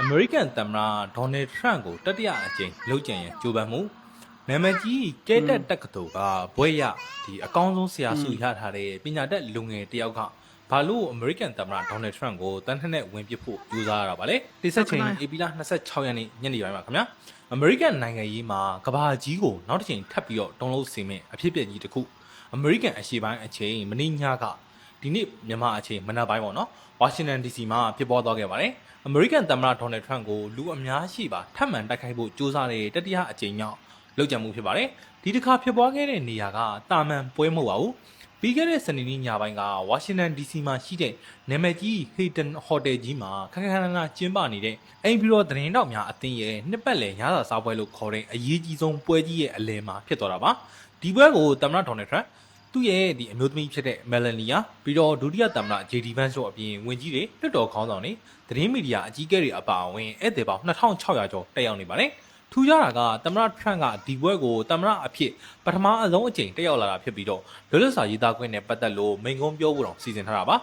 အမေရိကန်သမ္မတဒေါ်နယ်ထရန့်ကိုတတိယအကြိမ်လှုပ်ကြံရန်ကြိုးပမ်းမှုနာမည်ကြီးကဲတက်တက္ကသိုလ်ကဘွဲ့ရအကောင်းဆုံးဆရာစုရထားတဲ့ပညာတတ်လူငယ်တယောက်ကဘာလို့အမေရိကန်သမ္မတဒေါ်နယ်ထရန့်ကိုတန်းထက်နဲ့ဝင်ပစ်ဖို့ကြိုးစားရတာပါလဲတိဆက်ချိန်ဧပြီလ26ရက်နေ့ညနေပိုင်းပါခင်ဗျာအမေရိကန်နိုင်ငံရေးမှာကဘာကြီးကိုနောက်တစ်ချိန်ထပ်ပြီးတော့တုံးလို့စီမင်းအဖြစ်ပြက်ကြီးတစ်ခုအမေရိကန်အရှေ့ပိုင်းအချိန်မနေ့ညကဒီနေ့မြန်မာအချိန်မနက်ပိုင်းပေါ့နော်ဝါရှင်တန် DC မှာဖြစ်ပေါ်သွားခဲ့ပါတယ်အမေရိကန်သမ္မတဒေါ်နယ်ထရန့်ကိုလူအများရှိပါထပ်မံတိုက်ခိုက်ဖို့ကြိုးစားတဲ့တတိယအကြိမ်မြောက်လှုပ်ကြံမှုဖြစ်ပါတယ်ဒီတစ်ခါဖြစ်ပွားခဲ့တဲ့နေရာကတာမန်ပွဲမဟုတ်ပါဘူးပြီးခဲ့တဲ့စနေနေ့ညပိုင်းကဝါရှင်တန် DC မှာရှိတဲ့နာမည်ကြီး Hilton Hotel ကြီးမှာခက်ခက်ခဏခဏကျင်းပနေတဲ့အိမ်ပြည်တော်သတင်းတောက်များအသင်းရဲ့နှစ်ပတ်လည်ညစာစားပွဲလို့ခေါ်တဲ့အရေးကြီးဆုံးပွဲကြီးရဲ့အလယ်မှာဖြစ်သွားတာပါဒီပွဲကိုသမ္မတဒေါ်နယ်ထရန့်သူ့ရဲ့အမျိုးသမီးဖြစ်တဲ့ Melania ပြီးတော့ဒုတိယသမ္မတ JD Vance တို့အပြင်ဝင်ကြီးတွေလွှတ်တော်ခေါင်းဆောင်တွေသတင်းမီဒီယာအကြီးအကဲတွေအပါအဝင်ဧည့်သည်ပေါင်း2600ကျော်တက်ရောက်နေပါတယ်ထူးခြားတာကသမ္မတထရန့်ကဒီပွဲကိုသမ္မတအဖြစ်ပထမအဆုံးအကြိမ်တက်ရောက်လာတာဖြစ်ပြီးတော့လွတ်လပ်စွာရေးသားခွင့်နဲ့ပတ်သက်လို့မိန့်ခွန်းပြောဖို့တောင်စီစဉ်ထားတာပါ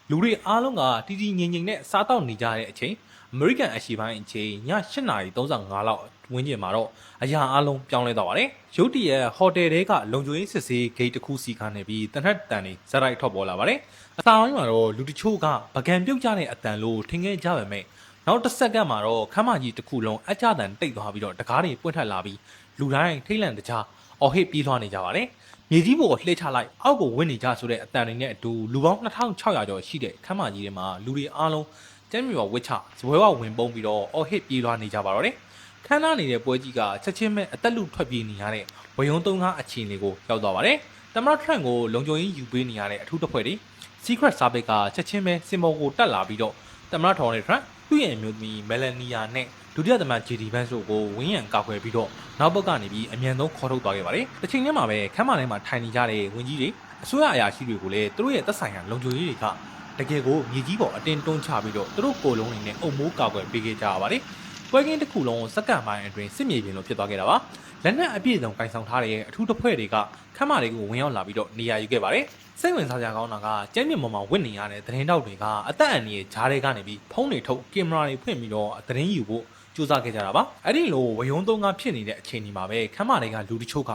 လူတွေအားလုံးကတီတီငိမ့်ငိမ့်နဲ့စားတောက်နေကြတဲ့အချိန်အမေရိကန်အရှေ့ပိုင်းအချိန်ည8:35လောက်ဝန်းကျင်မှာတော့အရာအလုံးပြောင်းလဲသွားပါတယ်ရုတ်တရက်ဟိုတယ်တဲကလုံခြုံရေးစစ်ဆေးဂိတ်တစ်ခုစီကားနေပြီးတနက်တန်တွေဇက်တိုက်ထွက်ပေါ်လာပါတယ်အစာပိုင်းမှာတော့လူတချို့ကပကံပြုတ်ကြတဲ့အတန်လို့ထင်ခဲ့ကြပါမယ်နောက်တစ်စက္ကန့်မှာတော့ခမ်းမကြီးတစ်ခုလုံးအကြတန်တိတ်သွားပြီးတော့တကားတွေပွင့်ထွက်လာပြီးလူတိုင်းထိတ်လန့်တကြားအော်ဟစ်ပြေးသွားနေကြပါတယ်မြေကြီးပေါ်လှည့်ချလိုက်အောက်ကိုဝင်နေကြဆိုတဲ့အတန်တွေနဲ့အတူလူပေါင်း2600ကျော်ရှိတဲ့ခမ်းမကြီးထဲမှာလူတွေအားလုံးကျမ်းမြေပေါ်ဝစ်ချဇပွဲဝဝင်ပုံးပြီးတော့အော်ဟစ်ပြေးသွားနေကြပါတော့တယ်ခမ်းနားနေတဲ့ပွဲကြီးကချက်ချင်းပဲအသက်လူထွက်ပြေးနေရတဲ့ဝယုံသုံးကားအခြေအနေကိုရောက်သွားပါတယ်သမ္မတထရန့်ကိုလုံခြုံရေးယူပေးနေရတဲ့အထူးတပ်ဖွဲ့တွေ Secret Service ကချက်ချင်းပဲစင်ပေါ်ကိုတက်လာပြီးတော့သမ္မတဒေါ်နယ်ထရန့်သူ့ရဲ့အမျိုးသမီး Melania နဲ့ဒုတိယသမ္မတ JD Vance တို့ကိုဝင်းရံကာကွယ်ပြီးတော့နောက်ဘက်ကနေပြီးအမြန်ဆုံးခေါ်ထုတ်သွားခဲ့ပါတယ်။တစ်ချိန်တည်းမှာပဲခမ်းမထဲမှာထိုင်နေကြတဲ့ဝန်ကြီးတွေအစိုးရအရာရှိတွေကိုလည်းသူတို့ရဲ့သက်ဆိုင်ရာလုံခြုံရေးတွေကတကယ်ကိုမြေကြီးပေါ်အတင်းတွန်းချပြီးတော့သူတို့ကိုယ်လုံးတွေနဲ့အုံမိုးကာကွယ်ပေးခဲ့ကြရပါတယ်။ပွဲကင်းတစ်ခုလုံးစက္ကန့်ပိုင်းအတွင်းစစ်မြေပြင်လိုဖြစ်သွားခဲ့တာပါ။လက်နက်အပြည့်စုံကင်ဆောင်ထားတဲ့အထူးတပ်ဖွဲ့တွေကခမ်းမတွေကိုဝင်ရောက်လာပြီးတော့နေရာယူခဲ့ပါတယ်။စိတ်ဝင်စားစရာကောင်းတာကကျမ်းမြေပေါ်မှာဝစ်နေရတဲ့သတင်းတောက်တွေကအသက်အန္တရာယ်ဂျားတွေကနေပြီးဖုန်းတွေထုတ်ကင်မရာတွေဖွင့်ပြီးတော့သတင်းယူဖို့စူးစမ်းခဲ့ကြတာပါအဲ့ဒီလိုဝယုံသုံးကားဖြစ်နေတဲ့အချိန်ဒီမှာပဲခမ်းမတွေကလူတချို့က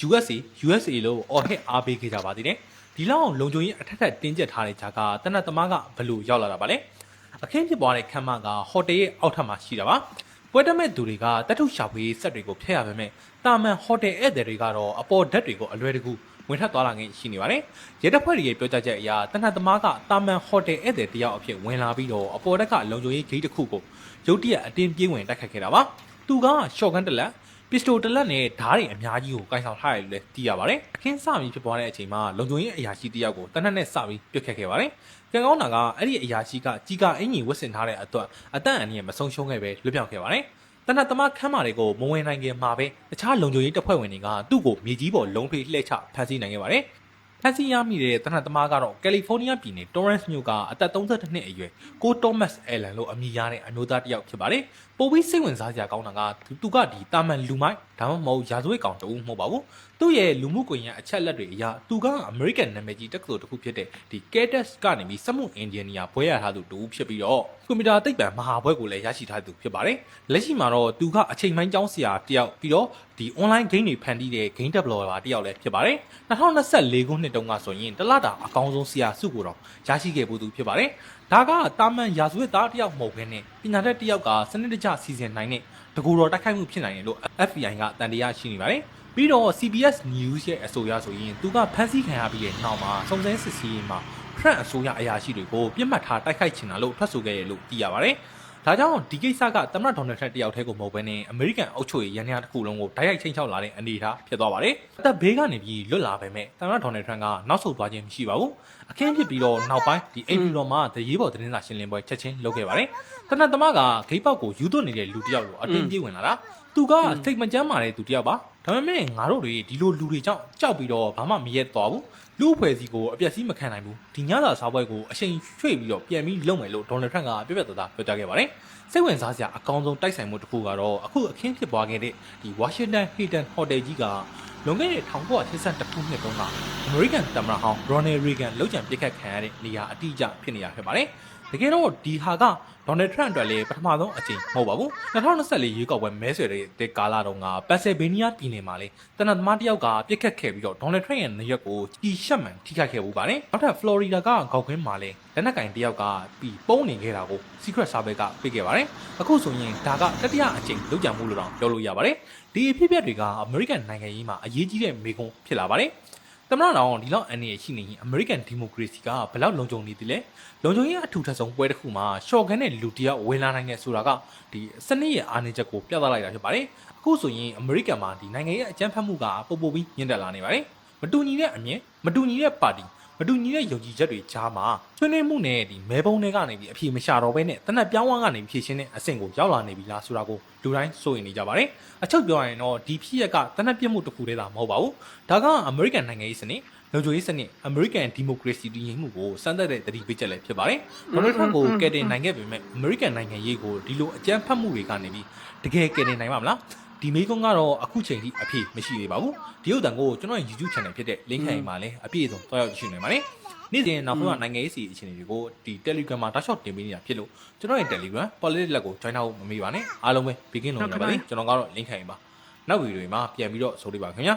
USA လို့အော်ဟစ်အားပေးခဲ့ကြပါသေးတယ်ဒီလောက်လုံခြုံရေးအထက်ထက်တင်းကျပ်ထားတဲ့ဂျာကတနတ်သမားကဘလို့ရောက်လာတာပါလဲအခင်းဖြစ်ပွားတဲ့ခမ်းမကဟိုတယ်ရဲ့အောက်ထပ်မှာရှိတာပါပွဲတက်မဲ့သူတွေကတထုရှာဖွေဆက်တွေကိုဖျက်ရပါမယ်တာမန်ဟိုတယ်ဧည့်သည်တွေကတော့အပေါ်ဓာတ်တွေကိုအလွယ်တကူဝင်ထပ်သွားလာခဲ့ရှိနေပါတယ်။ရဲတပ်ဖွဲ့တွေပြောကြားချက်အရတနတ်သမားကတာမန်ဟိုတယ်ဧည့်သည်တယောက်အဖြစ်ဝင်လာပြီးတော့အပေါ်တက်ကလုံခြုံရေးဂိတ်တစ်ခုကိုရုတ်တရက်အတင်းပြေးဝင်တိုက်ခတ်ခဲ့တာပါ။သူကရှော့ဂန်တလက်ပစ္စတိုတလက်နဲ့ဓားတွေအများကြီးကိုကင်ဆောင်ထားရတယ်လို့သိရပါတယ်။အခင်းစပြီးဖြစ်ပွားတဲ့အချိန်မှာလုံခြုံရေးအရာရှိတယောက်ကိုတနတ်နဲ့စပြီးပြစ်ခတ်ခဲ့ပါတယ်။ကံကောင်းတာကအဲ့ဒီအရာရှိကကြီးကအင်ကြီးဝတ်ဆင်ထားတဲ့အတွက်အသက်အန္တရာယ်မဆုံးရှုံးခဲ့ပဲလွတ်မြောက်ခဲ့ပါတယ်။တနတ်သမားခမ်းမာတွေကိုမဝင်နိုင်ခင်မှာပဲတခြားလုံခြုံရေးတပ်ဖွဲ့ဝင်တွေကသူ့ကိုမြေကြီးပေါ်လုံးဖေးလှည့်ချဖမ်းဆီးနိုင်ခဲ့ပါတယ်။ဖမ်းဆီးရမိတဲ့တနတ်သမားကတော့ကယ်လီဖိုးနီးယားပြည်နယ်တော်ရန့်စ်မြို့ကအသက်32နှစ်အရွယ်ကိုတိုမတ်စ်အဲလန်လို့အမည်ရတဲ့အမျိုးသားတစ်ယောက်ဖြစ်ပါတယ်။ပိုပြီးစိတ်ဝင်စားစရာကောင်းတာကသူကဒီတာမန်လူမိုက်ဒါမှမဟုတ်ရာဇဝတ်ကောင်တူမဟုတ်ပါဘူး။သူ့ရဲ့လူမှုကွန်ရက်အချက်လက်တွေအရသူကအမေရိကန်နာမည်ကြီးတက္ကသိုလ်တစ်ခုဖြစ်တဲ့ဒီ Caltech ကနေပြီးစက်မှုအင်ဂျင်နီယာဘွဲရထားသူတူဖြစ်ပြီးတော့ကွန်ပျူတာသိပ္ပံမဟာဘွဲကိုလည်းရရှိထားသူဖြစ်ပါတယ်။လက်ရှိမှာတော့သူကအချိန်ပိုင်းကျောင်းဆရာတစ်ယောက်ပြီးတော့ဒီ online game တွေဖန်တီးတဲ့ game developer တစ်ယောက်လည်းဖြစ်ပါတယ်။2024ခုနှစ်တုန်းကဆိုရင်တလတာအကောင်းဆုံးဆရာစုကိုတော့ရရှိခဲ့ဖို့သူဖြစ်ပါတယ်။ဒါကတာမန်ရာဇဝတ်သားတစ်ယောက်မဟုတ်ဘဲနဲ့ပညာတတ်တစ်ယောက်ကစနစ်တကျစီစဉ်နိုင်တဲ့တကူတော်တိုက်ခိုက်မှုဖြစ်နိုင်တယ်လို့ FBI ကတန်တရားရှိနေပါတယ်။ပြီးတော့ CBS News ရဲ့အဆိုအရဆိုရင်သူကဖမ်းဆီးခံရပြီးတဲ့နောက်မှာစုံစမ်းစစ်ဆေးရေးမှာထရန့်အစိုးရအရာရှိတွေကိုပြစ်မှတ်ထားတိုက်ခိုက်ချင်တာလို့ထွက်ဆိုခဲ့ရလို့သိရပါတယ်။ဒါကြောင့်ဒီကိစ္စကသမ္မတဒေါ်နယ်ထရန့်တယောက်တည်းကိုမဟုတ်ဘဲနဲ့အမေရိကန်အုပ်ချုပ်ရေးရန်ရာတစ်ခုလုံးကိုတိုက်ရိုက်ချိန်ချောက်လာတဲ့အနေအထားဖြစ်သွားပါတယ်။အသက်ဘေးကနေပြီးလွတ်လာပေမဲ့သမ္မတဒေါ်နယ်ထရန့်ကနောက်ဆုတ်သွားခြင်းမရှိပါဘူး။အခင်းဖြစ်ပြီးတော့နောက်ပိုင်းဒီအိမ်ဖြူတော်မှာတရေးပေါ်သတင်းစာရှင်းလင်းပွဲချက်ချင်းလုပ်ခဲ့ပါတယ်။တနတ်သမားကဂိတ်ပေါက်ကိုယူသွတ်နေတဲ့လူတစ်ယောက်ကိုအတင်းပြေးဝင်လာတာ။သူကစိတ်မကြမ်းမာတဲ့သူတစ်ယောက်ပါ။ဒါပေမဲ့ငါတို့တွေဒီလိုလူတွေကြောင့်ကြောက်ပြီးတော့ဘာမှမရက်သွားဘူး။လူအဖွဲ့အစည်းကိုအပြက်စီးမခံနိုင်ဘူးဒီညစာစားပွဲကိုအချိန်ရွှေ့ပြီးတော့ပြန်ပြီးလုပ်မယ်လို့ဒေါ်နယ်ထရန့်ကပြပြသားသားပြောကြားခဲ့ပါတယ်စိတ်ဝင်စားစရာအကောင်းဆုံးတိုက်ဆိုင်မှုတစ်ခုကတော့အခုအခင်းဖြစ်ပွားခဲ့တဲ့ဒီဝါရှင်တန်ဟီတန်ဟိုတယ်ကြီးကလွန်ခဲ့တဲ့1982ခုနှစ်တုန်းကအမေရိကန်သမ္မတဟောင်းရိုနယ်ရီဂန်လောက်ကျန်ပြစ်ခတ်ခံရတဲ့နေရာအတိအကျဖြစ်နေရဖြစ်ပါတယ် တကယ်တော့ဒီဟာကဒေါ်နယ်ထရန့်အတွက်လည်းပထမဆုံးအကြိမ်မဟုတ်ပါဘူး2024ရွေးကောက်ပွဲမဲဆွယ်တဲ့ကာလတုန်းကပန်ဆယ်ဗေးနီးယားပြည်နယ်မှာလေတနက်သမားတယောက်ကပြစ်ခတ်ခဲ့ပြီးတော့ဒေါ်နယ်ထရန့်ရဲ့နေရက်ကိုကြီးရှက်မှန်ထိခိုက်ခဲ့မှုပါတယ်နောက်ထပ်ဖလော်ရီဒါကဂေါက်ကွင်းမှာလည်းလက်နက်ကင်တယောက်ကပြီးပုံးနေခဲ့တာကို Secret Service ကပြခဲ့ပါတယ်အခုဆိုရင်ဒါကတတိယအကြိမ်လုပ်ကြံမှုလို့တော့ပြောလို့ရပါတယ်ဒီအဖြစ်အပျက်တွေကအမေရိကန်နိုင်ငံရေးမှာအရေးကြီးတဲ့မေခွန်းဖြစ်လာပါတယ်သမ္မတတော်ဒီလောက်အန်ရရှိနေရင်အမေရိကန်ဒီမိုကရေစီကဘယ်လောက်လုံခြုံနေသေးလဲလုံခြုံရေးအထူးထပ်ဆုံးပွဲတစ်ခုမှာရှော့ကန်တဲ့လူတယောက်ဝင်လာနိုင်တယ်ဆိုတာကဒီစနစ်ရဲ့အားနည်းချက်ကိုပြသလိုက်တာဖြစ်ပါတယ်အခုဆိုရင်အမေရိကန်မှာဒီနိုင်ငံရဲ့အကြမ်းဖက်မှုကပိုပြီးမြင့်တက်လာနေပါတယ်မတူညီတဲ့အမြင်မတူညီတဲ့ပါတီမတူညီတဲ့ယုံကြည်ချက်တွေကြားမှာဆွေးနွေးမှုနဲ့ဒီမဲပုံတွေကနေပြီးအပြေမရှာတော့ဘဲနဲ့တနက်ပြောင်းဝကနေဖြည့်ရှင်းတဲ့အဆင့်ကိုရောက်လာနေပြီလားဆိုတာကိုလူတိုင်းစိုးရိမ်နေကြပါတယ်အချုပ်ပြောရရင်တော့ဒီဖြစ်ရက်ကတနက်ပြတ်မှုတစ်ခုတည်းသာမဟုတ်ပါဘူးဒါကအမေရိကန်နိုင်ငံရေးစနစ်လုံခြုံရေးစနစ်အမေရိကန်ဒီမိုကရေစီတည်ငြိမ်မှုကိုစမ်းသပ်တဲ့တတိပေးချက်လည်းဖြစ်ပါတယ်ဒေါ်နယ်ထရန့်ကိုကယ်တင်နိုင်ခဲ့ပေမဲ့အမေရိကန်နိုင်ငံရေးကိုဒီလိုအကြမ်းဖက်မှုတွေကနေပြီးတကယ်ကယ်တင်နိုင်ပါမလားဒီမေးခွန်းကတော့အခုချိန်ထိအဖြေမရှိသေးပါဘူးဒီဥတန်ကိုကျွန်တော်ရဲ့ YouTube channel ဖြစ်တဲ့ link ခိုင်မှာလည်းအပြည့်အစုံတွားရောက်ကြည့်နိုင်ပါတယ်နေ့စဉ်နောက်ဆုံးနိုင်ငံရေးစီအခြေအနေတွေကိုဒီ Telegram မှာတောက်လျှောက်တင်ပေးနေတာဖြစ်လို့ကျွန်တော်ရဲ့ Telegram Politics လက်ကို join ထားဖို့မမေ့ပါနဲ့အားလုံးပဲ begin လုပ်ရပါလိမ့်ကျွန်တော်ကတော့ link ခိုင်ပါနောက်ဗီဒီယိုတွေမှာပြန်ပြီးတော့ဆိုလိပါခင်ဗျာ